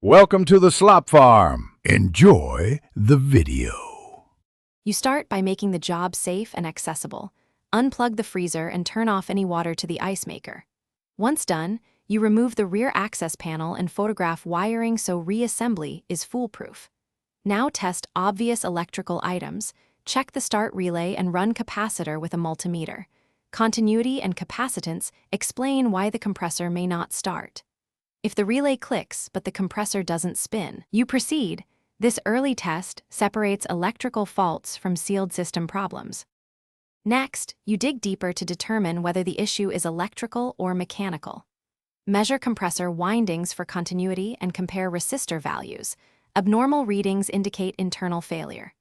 Welcome to the Slop Farm. Enjoy the video. You start by making the job safe and accessible. Unplug the freezer and turn off any water to the ice maker. Once done, you remove the rear access panel and photograph wiring so reassembly is foolproof. Now test obvious electrical items, check the start relay and run capacitor with a multimeter. Continuity and capacitance explain why the compressor may not start. If the relay clicks but the compressor doesn't spin, you proceed. This early test separates electrical faults from sealed system problems. Next, you dig deeper to determine whether the issue is electrical or mechanical. Measure compressor windings for continuity and compare resistor values. Abnormal readings indicate internal failure.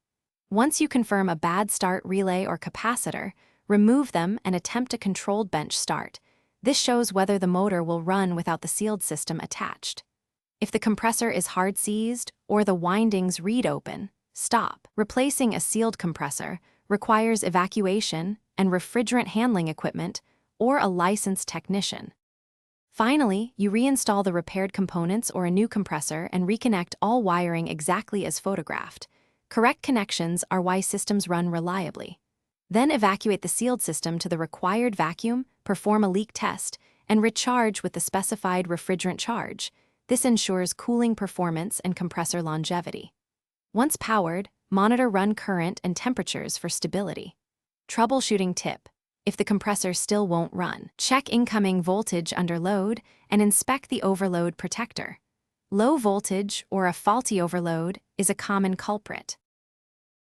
Once you confirm a bad start relay or capacitor, remove them and attempt a controlled bench start. This shows whether the motor will run without the sealed system attached. If the compressor is hard seized or the windings read open, stop. Replacing a sealed compressor requires evacuation and refrigerant handling equipment or a licensed technician. Finally, you reinstall the repaired components or a new compressor and reconnect all wiring exactly as photographed. Correct connections are why systems run reliably. Then evacuate the sealed system to the required vacuum, perform a leak test, and recharge with the specified refrigerant charge. This ensures cooling performance and compressor longevity. Once powered, monitor run current and temperatures for stability. Troubleshooting tip: if the compressor still won't run, check incoming voltage under load and inspect the overload protector. Low voltage or a faulty overload is a common culprit.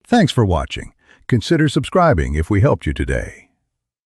Thanks for watching. Consider subscribing if we helped you today.